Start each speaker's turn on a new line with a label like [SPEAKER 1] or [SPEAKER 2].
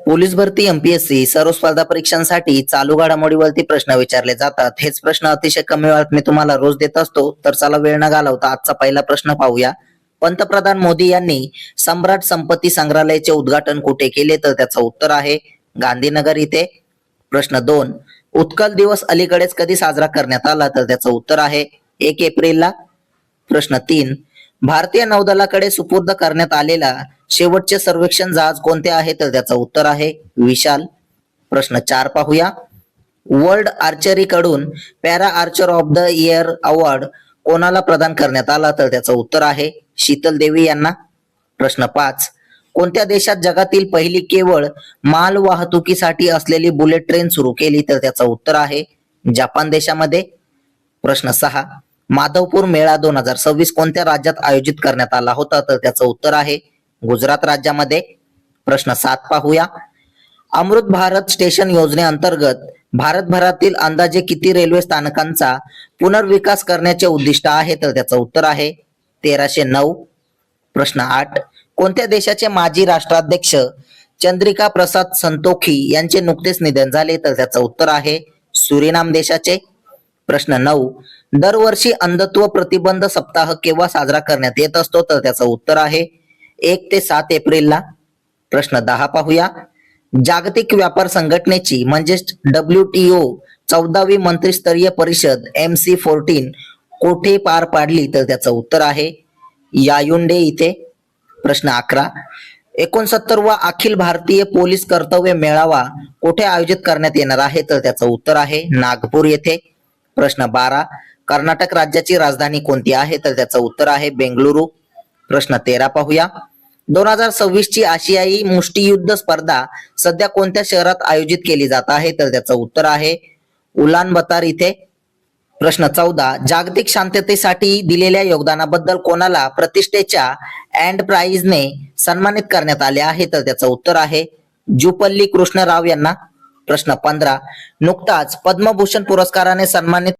[SPEAKER 1] Police भरती MPSC सर्व स्पर्धा परीक्षांसाठी चालू घडामोडीवरती प्रश्न विचारले जातात. हेच प्रश्न अतिशय कमी वेळात मी तुम्हाला रोज देत असतो. तर चला वेळ न घालवता आजचा पहिला प्रश्न पाहूया. पंतप्रधान मोदी यांनी सम्राट संपत्ती संग्रहालयाचे उद्घाटन कुठे केले? तर त्याचं उत्तर आहे गांधीनगर इथे. प्रश्न 2, उत्कल दिवस अलीकडेच कधी साजरा करण्यात आला? तर त्याचं उत्तर आहे 1 एप्रिलला. प्रश्न 3, भारतीय नौदलाकडे सुपूर्द करण्यात आलेला शेवटचे सर्वेक्षण जहाज कोणते आहे? तर त्याचं उत्तर आहे विशाल. प्रश्न 4 पाहूया. वर्ल्ड आर्चरी कडून para Archer of the year award कोणाला प्रदान करण्यात आला? तर त्याचं उत्तर आहे शीतल देवी यांना. प्रश्न 5, कोणत्या देशात जगातील पहिली केवळ माल वाहतुकीसाठी असलेली बुलेट ट्रेन सुरू केली? तर त्याचं उत्तर आहे जपान देशामध्ये. प्रश्न 6, माधवपूर मेळा 2026 कोणत्या राज्यात आयोजित करण्यात आला होता? तर त्याचं उत्तर आहे गुजरात राज्यामध्ये. प्रश्न 7 पाहूया. अमृत भारत स्टेशन योजनेअंतर्गत भारतभरातील अंदाजे किती रेल्वे स्थानकांचा पुनर्विकास करण्याचे उद्दिष्ट आहे? तर त्याचं उत्तर आहे 1309. प्रश्न 8, कोणत्या देशाचे माजी राष्ट्राध्यक्ष चंद्रिका प्रसाद संतोखी यांचे नुकतेच निधन झाले? तर त्याचं उत्तर आहे सुरिनाम देशाचे. प्रश्न 9, दरवर्षी अंधत्व प्रतिबंध सप्ताह केव्हा साजरा करण्यात येत असतो? तर त्याचं उत्तर आहे 1 ते 7 एप्रिलला. प्रश्न 10 पाहूया. जागतिक व्यापार संघटनेची म्हणजेच WTO 14वी मंत्रिस्तरीय परिषद MC14 कोठे पार पाडली? तर त्याचं उत्तर आहे यायुंडे इथे. प्रश्न 11, 69वा अखिल भारतीय पोलीस कर्तव्य मेळावा कोठे आयोजित करण्यात येणार आहे? तर त्याचं उत्तर आहे नागपूर येथे. प्रश्न 12, कर्नाटक राज्याची राजधानी कोणती आहे? तर त्याचं उत्तर आहे बेंगळुरू. प्रश्न 13 पाहूया. 2026 ची आशियाई मुष्टियुद्ध स्पर्धा सध्या कोणत्या शहरात आयोजित केली जात आहे? तर त्याचं उत्तर आहे उलानबतार इथे. प्रश्न 14, जागतिक शांततेसाठी दिलेल्या योगदानाबद्दल कोणाला प्रतिष्ठेच्या अँड प्राइजने सन्मानित करण्यात आले आहे? तर त्याचं उत्तर आहे जुपल्ली कृष्णराव यांना. प्रश्न 15, नुकताच पद्मभूषण पुरस्काराने सन्मानित